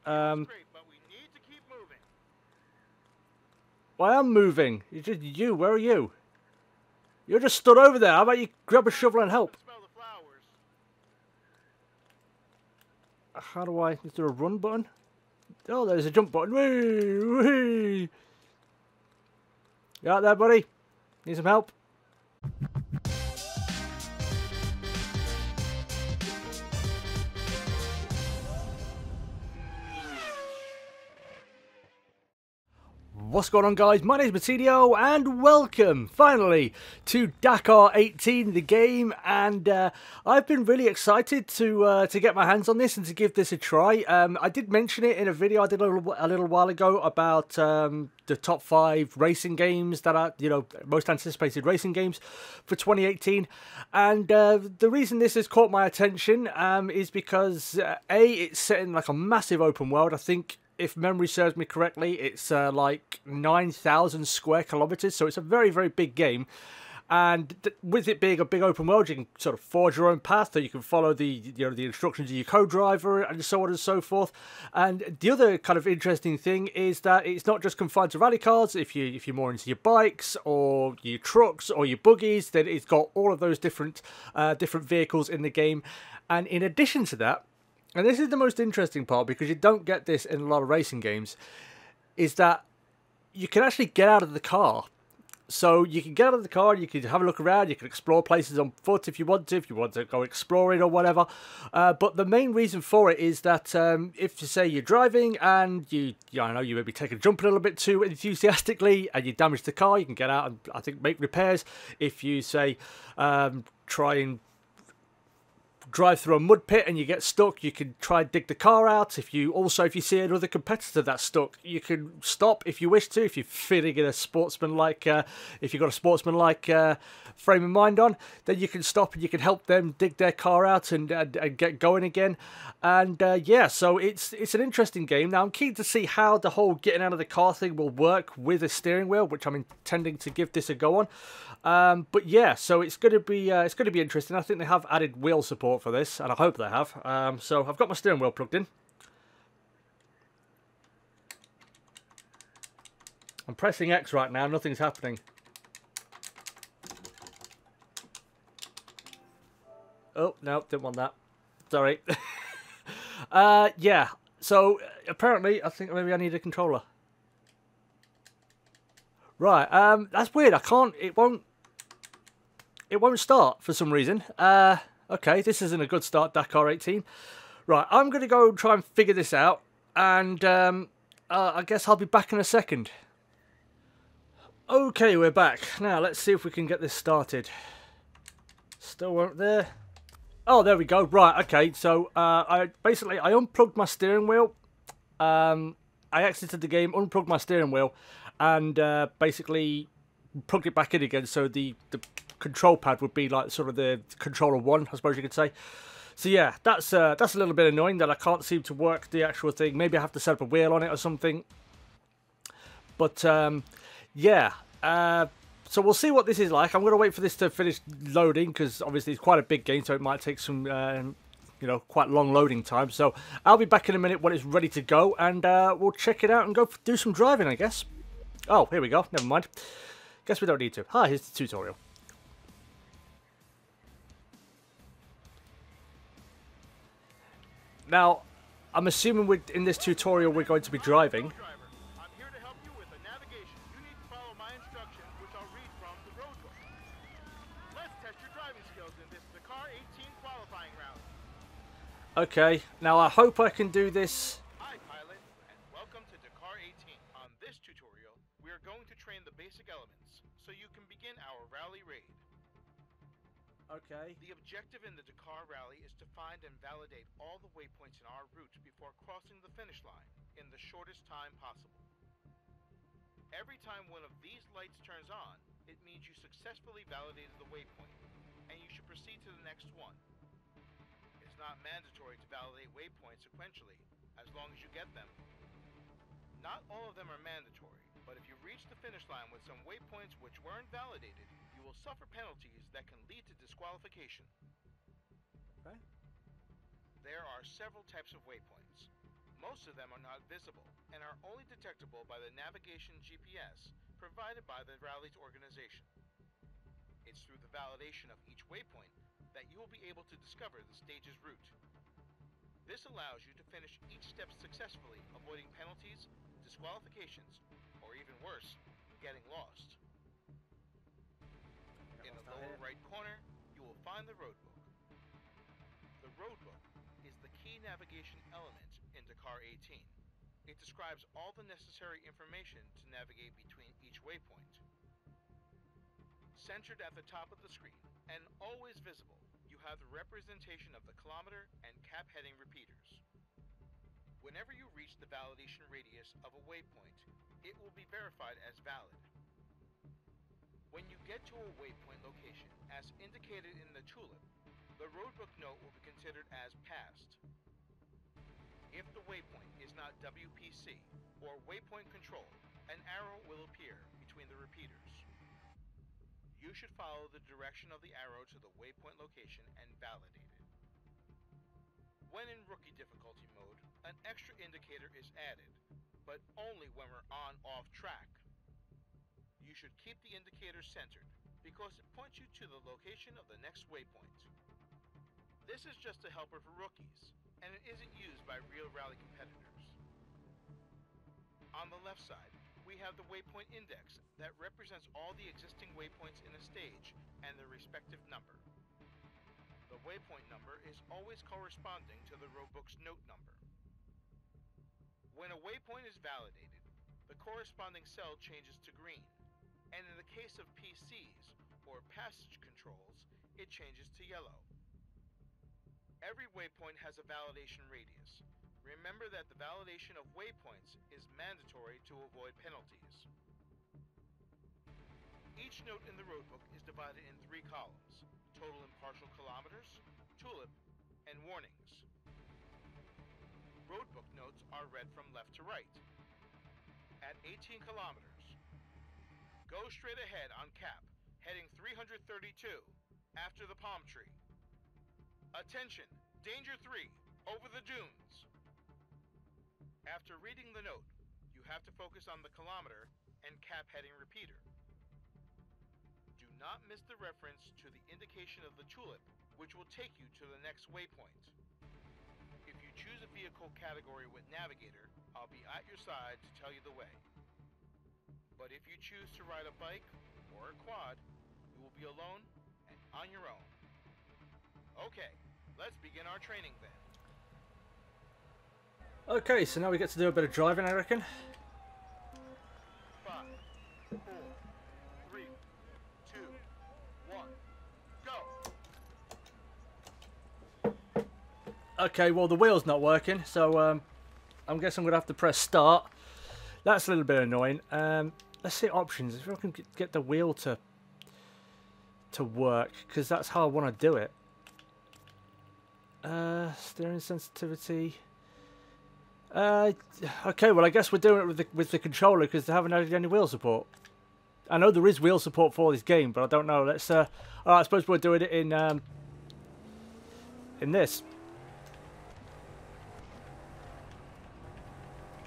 but we need to keep moving. Well, I am moving. It's just you. Where are you? You're just stood over there. How about you grab a shovel and help? Smell the flowers. How do I... Is there a run button? Oh, there's a jump button. Whee! Whee! You out there, buddy? Need some help? What's going on, guys? My name is Matidio and welcome finally to Dakar 18, the game, and I've been really excited to get my hands on this and to give this a try. I did mention it in a video I did a little while ago about the top 5 racing games that are, most anticipated racing games for 2018, and the reason this has caught my attention is because it's set in like a massive open world. I think, if memory serves me correctly, it's like 9,000 square kilometers, so it's a very, very big game. And with it being a big open world, you can sort of forge your own path, so you can follow the the instructions of your co-driver and so on and so forth. And the other kind of interesting thing is that it's not just confined to rally cars. If you're more into your bikes or your trucks or your buggies, then it's got all of those different vehicles in the game. And in addition to that, and this is the most interesting part because you don't get this in a lot of racing games, is that you can actually get out of the car. So you can get out of the car and you can have a look around, you can explore places on foot if you want to go exploring or whatever. But the main reason for it is that if you say you're driving and you maybe take a jump a little bit too enthusiastically and you damage the car, you can get out and I think make repairs. If you say try and drive through a mud pit and you get stuck, you can try and dig the car out. If you see another competitor that's stuck, you can stop if you wish to. If you're feeling in a sportsman-like, if you've got a sportsman-like frame of mind on, then you can stop and you can help them dig their car out and get going again. And yeah, so it's an interesting game. Now I'm keen to see how the whole getting out of the car thing will work with a steering wheel, which I'm intending to give this a go on. But yeah, so it's going to be interesting. I think they have added wheel support for this, and I hope they have. So I've got my steering wheel plugged in. I'm pressing X right now. Nothing's happening. Oh no, didn't want that. Sorry. Yeah. So apparently, I think maybe I need a controller. Right. That's weird. I can't. It won't start for some reason. Okay, this isn't a good start, Dakar 18. Right, I'm going to go try and figure this out, and I guess I'll be back in a second. Okay, we're back. Now, let's see if we can get this started. Still weren't there. Oh, there we go. Right, okay, so I unplugged my steering wheel. I exited the game, unplugged my steering wheel, and basically plugged it back in again, so the control pad would be like sort of the controller 1, I suppose you could say. So yeah, that's a little bit annoying that I can't seem to work the actual thing. Maybe I have to set up a wheel on it or something. But yeah, so we'll see what this is like. I'm going to wait for this to finish loading because obviously it's quite a big game, so it might take some quite long loading time. So I'll be back in a minute when it's ready to go, and we'll check it out and go do some driving, I guess. Oh, here we go. Never mind. Guess we don't need to. Here's the tutorial. Now, I'm assuming in this tutorial we're going to be driving. I'm here to help you with the navigation. You need to follow my instructions, which I'll read from the road book. Let's test your driving skills in this Dakar 18 qualifying round. Okay, now I hope I can do this. Hi, pilot, and welcome to Dakar 18. On this tutorial, we are going to train the basic elements, so you can begin our rally raid. Okay. The objective in the Dakar rally is to find and validate all the waypoints in our route before crossing the finish line in the shortest time possible. Every time one of these lights turns on, it means you successfully validated the waypoint, and you should proceed to the next one. It's not mandatory to validate waypoints sequentially, as long as you get them. Not all of them are mandatory, but if you reach the finish line with some waypoints which weren't validated, you will suffer penalties that can lead to disqualification. Okay. There are several types of waypoints. Most Most of them are not visible and are only detectable by the navigation GPS provided by the rally's organization. It's through the validation of each waypoint that you will be able to discover the stage's route. This allows you to finish each step successfully, avoiding penalties, disqualifications, or even worse, getting lost. In the lower right corner, you will find the roadbook. The roadbook is the key navigation element in Dakar 18. It describes all the necessary information to navigate between each waypoint. Centered at the top of the screen, and always visible, you have the representation of the kilometer and cap heading repeaters. Whenever you reach the validation radius of a waypoint, it will be verified as valid. When you get to a waypoint location, as indicated in the tulip, the roadbook note will be considered as passed. If the waypoint is not WPC or waypoint control, an arrow will appear between the repeaters. You should follow the direction of the arrow to the waypoint location and validate it. When in rookie difficulty mode, an extra indicator is added, but only when we're on/off track. You should keep the indicator centered because it points you to the location of the next waypoint. This is just a helper for rookies, and it isn't used by real rally competitors. On the left side, we have the waypoint index that represents all the existing waypoints in a stage and their respective number. The waypoint number is always corresponding to the roadbook's note number. When a waypoint is validated, the corresponding cell changes to green, and in the case of PCs or passage controls, it changes to yellow. Every waypoint has a validation radius. Remember that the validation of waypoints is mandatory to avoid penalties. Each note in the roadbook is divided in 3 columns: total and partial kilometers, tulip, and warnings. Roadbook notes are read from left to right. At 18 kilometers, go straight ahead on cap, heading 332, after the palm tree. Attention, danger 3, over the dunes. After reading the note, you have to focus on the kilometer and cap heading repeater. Do not miss the reference to the indication of the tulip, which will take you to the next waypoint. If you choose a vehicle category with navigator, I'll be at your side to tell you the way. But if you choose to ride a bike or a quad, you will be alone and on your own. Okay, let's begin our training then. Okay, so now we get to do a bit of driving, I reckon. 5, 4, 3, 2, 1, go! Okay, well the wheel's not working, so I'm guessing I'm going to have to press start. That's a little bit annoying. Let's see options, if I can get the wheel to work, because that's how I want to do it. Steering sensitivity. Okay, well I guess we're doing it with the controller because they haven't added any wheel support. I know there is wheel support for this game, but I don't know. Let's. Alright, I suppose we're doing it in this.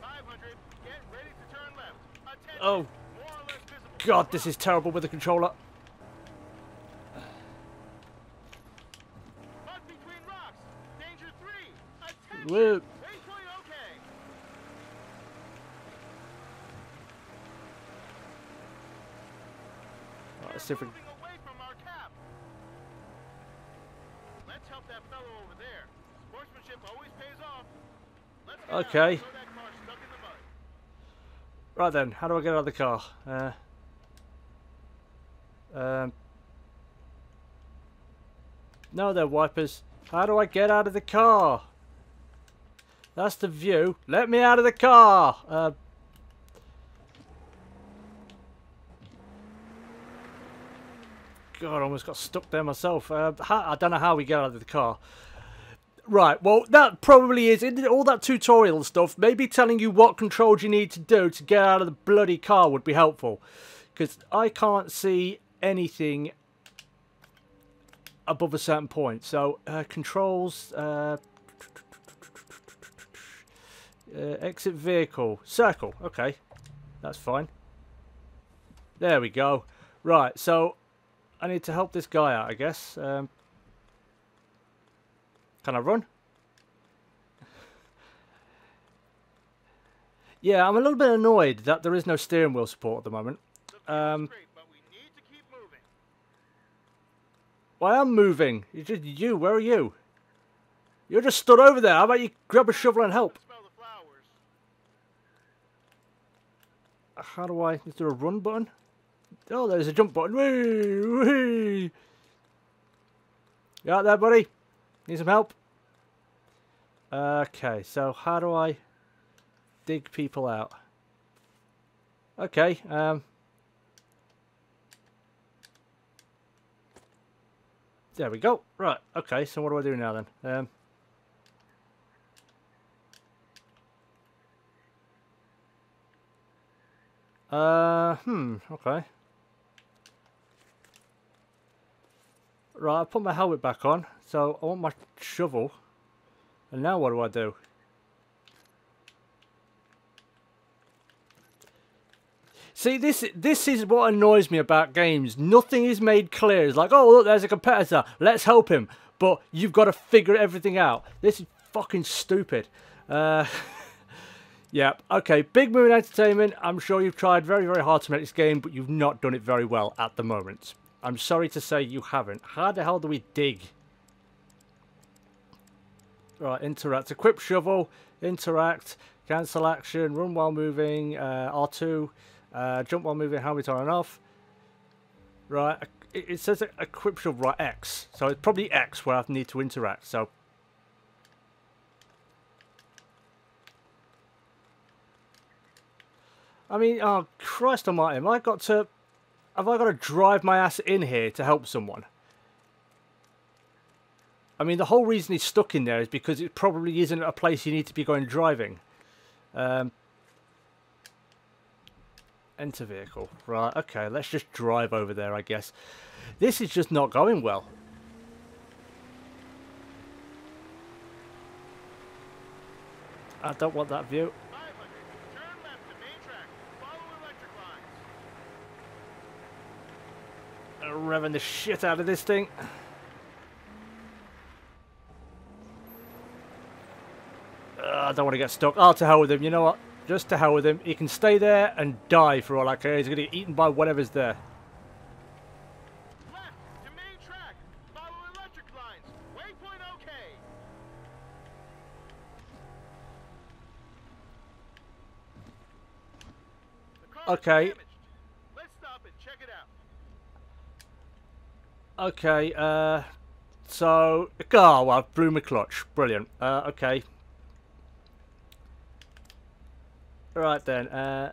500, get ready to turn left. Attention, Oh, more or less visible. God, this is terrible with the controller. Bug between rocks. Danger 3. Attention. Woo. Waypoint okay. Right, let's see if we. Moving away from our cap. Let's help that fellow over there. Sportsmanship always pays off. Let's get Okay. out. Throw that car stuck in the mud. Right then, how do I get out of the car? No, they're wipers. How do I get out of the car? That's the view. Let me out of the car. God, I almost got stuck there myself. I don't know how we get out of the car. Right, well, that probably is in all that tutorial stuff. Maybe telling you what controls you need to do to get out of the bloody car would be helpful. Because I can't see anything above a certain point. So, controls... Exit vehicle. Circle. Okay. That's fine. There we go. Right, so I need to help this guy out, I guess. Can I run? Yeah, I'm a little bit annoyed that there is no steering wheel support at the moment. Well, I am moving. It's just you. Where are you? You're just stood over there. How about you grab a shovel and help? How do I... Is there a run button? Oh, there's a jump button. Whee! Whee! You out there, buddy? Need some help? Okay, so how do I dig people out? Okay, there we go. Right, okay, so what do I do now then? Okay. Right, I put my helmet back on, so I want my shovel. And now what do I do? See, this is what annoys me about games. Nothing is made clear. It's like, oh, look, there's a competitor. Let's help him. But you've got to figure everything out. This is fucking stupid. Yeah, okay. Big Moon Entertainment. I'm sure you've tried very, very hard to make this game, but you've not done it very well at the moment. I'm sorry to say you haven't. How the hell do we dig? Right, interact. Equip shovel. Interact. Cancel action. Run while moving. R2. Jump while moving. Helmet on and off. Right. It says equip shovel. Right, X. So it's probably X where I need to interact. So. I mean, oh Christ almighty, have I got to drive my ass in here to help someone? I mean, the whole reason he's stuck in there is because it probably isn't a place you need to be going driving. Enter vehicle. Right, okay, let's just drive over there, I guess. This is just not going well. I don't want that view. Revving the shit out of this thing. I don't want to get stuck. Oh, to hell with him. You know what? Just to hell with him. He can stay there and die for all I care. He's going to get eaten by whatever's there. Left to main track. Follow electric lines. Waypoint okay. Okay. Let's stop and check it out. Okay, so, oh, well, I blew my clutch. Brilliant. Okay. Right then, okay,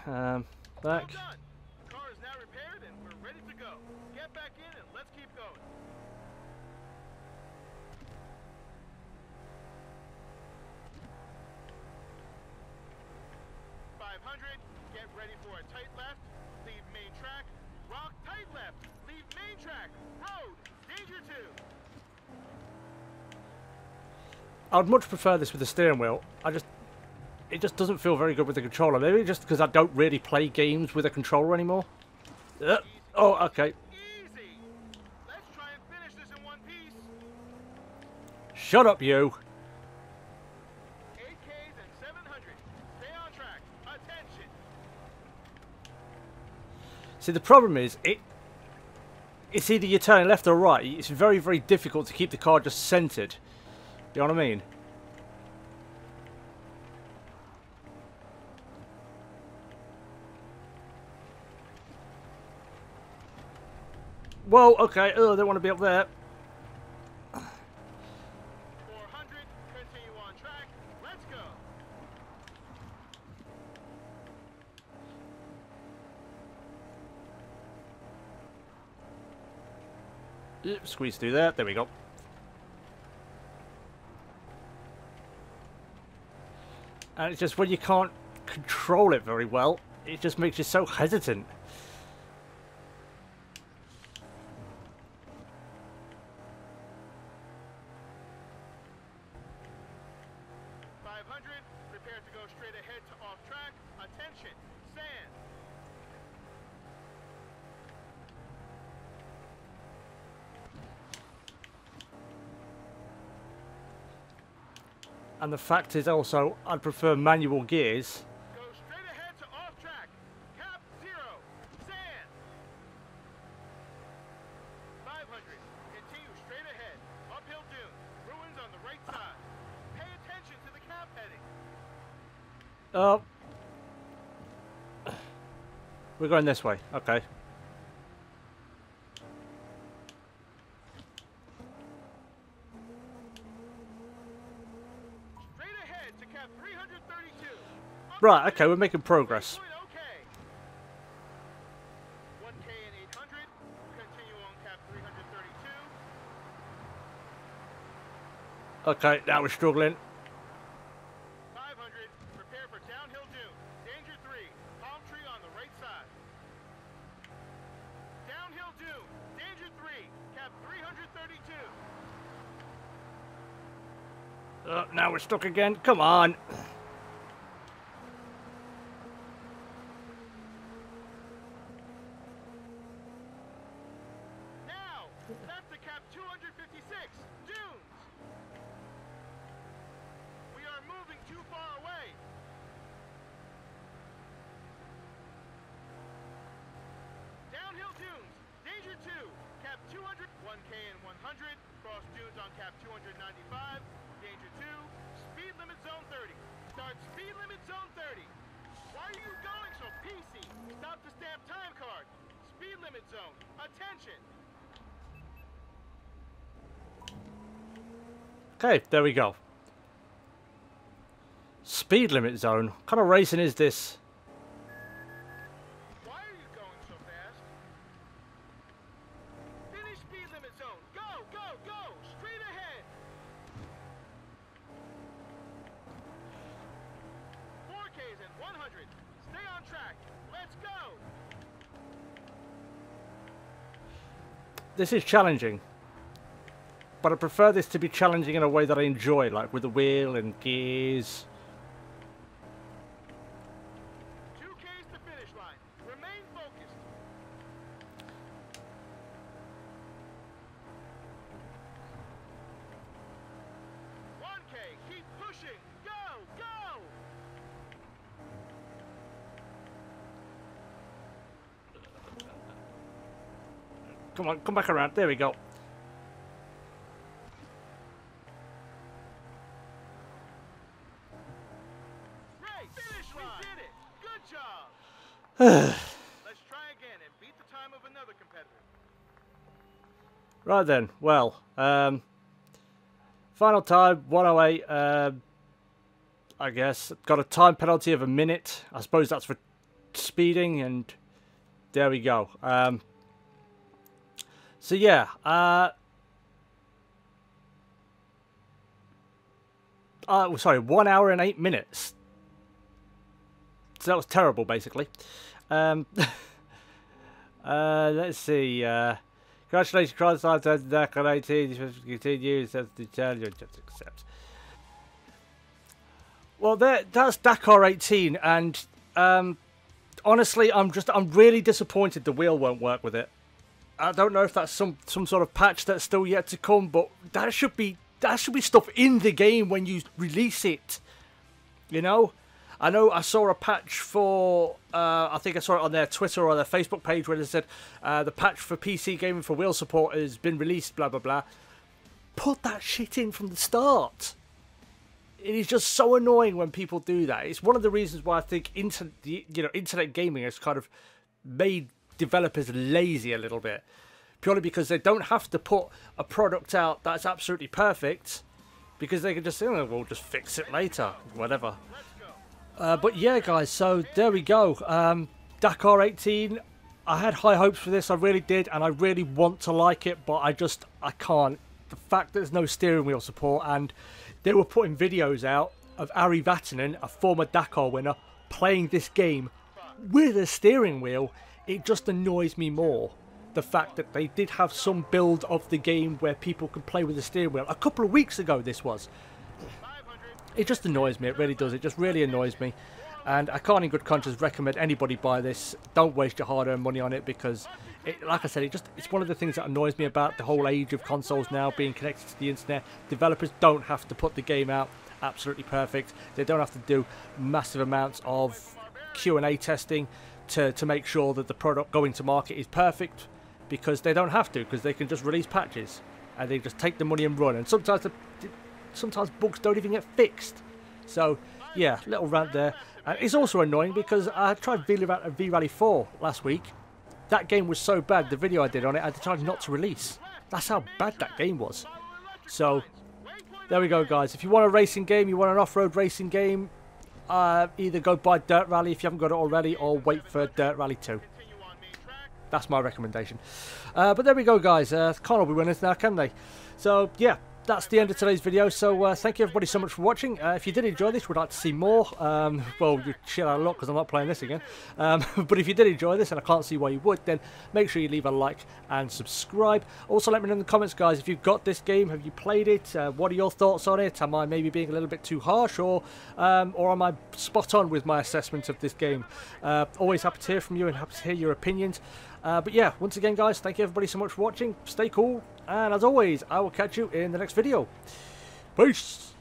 back. Well done. The car is now repaired and we're ready to go. Get back in and let's keep going. Get ready for a tight left, leave main track, rock tight left, leave main track, road, danger 2. I would much prefer this with the steering wheel. It just doesn't feel very good with the controller. Maybe just because I don't really play games with a controller anymore. Oh, okay. Easy. Let's try and finish this in one piece. Shut up, you. 8Ks and 700. Stay on track. Attention. See, the problem is, it's either you're turning left or right. It's very, very difficult to keep the car just centered. You know what I mean? Whoa, okay. Oh, I don't want to be up there. 400. Continue on track. Let's go. Squeeze through there. There we go. And it's just when you can't control it very well, it just makes you so hesitant. 500. Prepare to go straight ahead to off track. Attention. Sand. And the fact is also, I'd prefer manual gears. Go straight ahead to off track. Cap 0. Sand. 500. Continue straight ahead. Uphill dune. Ruins on the right side. Pay attention to the cap heading. Oh. We're going this way. Okay. Straight ahead to cap 332. Right, okay, we're making progress. Okay. 1K and 800. Continue on cap 332. Okay, now we're struggling. 500. Prepare for downhill dune. Danger 3. Palm tree on the right side. Downhill dune. Danger 3. Cap 332. Now we're stuck again. Come on. Now, that's the cap 256. Dunes. We are moving too far away. Downhill dunes. Danger 2. Cap 200. 1K and 100. Cross dunes on cap 295. Danger 2. Speed limit zone 30. Start speed limit zone 30. Why are you going so PC? Stop the stamp time card. Speed limit zone. Attention. Okay, there we go. Speed limit zone. What kind of racing is this? Why are you going so fast? Finish speed limit zone. Go, go, go. Straight ahead. 4Ks and 100. Stay on track. Let's go. This is challenging. But I prefer this to be challenging in a way that I enjoy, like with the wheel and gears. 2Ks to finish line. Remain focused. 1K. Keep pushing. Go, go. Come on, come back around. There we go. Great. Finish line. We did it. Good job. Let's try again and beat the time of another competitor. Right then, well, final time, 108, I guess. Got a time penalty of a minute. I suppose that's for speeding, and there we go. So yeah, sorry, 1 hour and 8 minutes. So that was terrible, basically. Let's see. Congratulations, cross time to Dakar 18. Continue. That's the challenge. Just accept. Well, that's Dakar 18, and honestly, I'm really disappointed the wheel won't work with it. I don't know if that's some sort of patch that's still yet to come, but that should be stuff in the game when you release it. You know? I know I saw a patch for, I think I saw it on their Twitter or their Facebook page where they said the patch for PC gaming for wheel support has been released, blah, blah, blah. Put that shit in from the start. It is just so annoying when people do that. It's one of the reasons why I think internet gaming has kind of made developers lazy a little bit. Purely because they don't have to put a product out that's absolutely perfect, because they can just say, oh, we'll just fix it later, whatever. But yeah, guys, so there we go. Dakar 18, I had high hopes for this, I really did, and I really want to like it, but I can't. The fact that there's no steering wheel support, and they were putting videos out of Ari Vatanen, a former Dakar winner, playing this game with a steering wheel, it just annoys me more. The fact that they did have some build of the game where people could play with the steering wheel. A couple of weeks ago this was. it just annoys me. It really does. It just really annoys me. And I can't in good conscience recommend anybody buy this. Don't waste your hard-earned money on it because, like I said, it's one of the things that annoys me about the whole age of consoles now being connected to the internet. Developers don't have to put the game out absolutely perfect. They don't have to do massive amounts of Q&A testing to make sure that the product going to market is perfect, because they don't have to, because they can just release patches and they just take the money and run. And sometimes bugs don't even get fixed. So yeah, little rant there. And it's also annoying because I tried V-Rally 4 last week. That game was so bad, the video I did on it, I decided not to release. That's how bad that game was. So there we go, guys. If you want a racing game, you want an off-road racing game, either go buy Dirt Rally if you haven't got it already, or wait for Dirt Rally 2. That's my recommendation. But there we go, guys. Can't all be winners now, can they? So yeah, that's the end of today's video. So thank you everybody so much for watching. If you did enjoy this, would like to see more, well, you shit out of luck because I'm not playing this again. But if you did enjoy this, and I can't see why you would, then make sure you leave a like and subscribe. Also, let me know in the comments, guys, if you've got this game, have you played it? What are your thoughts on it? Am I maybe being a little bit too harsh, or am I spot on with my assessment of this game? Always happy to hear from you and happy to hear your opinions. But yeah, once again, guys, thank you everybody so much for watching. Stay cool, and as always, I will catch you in the next video. Peace!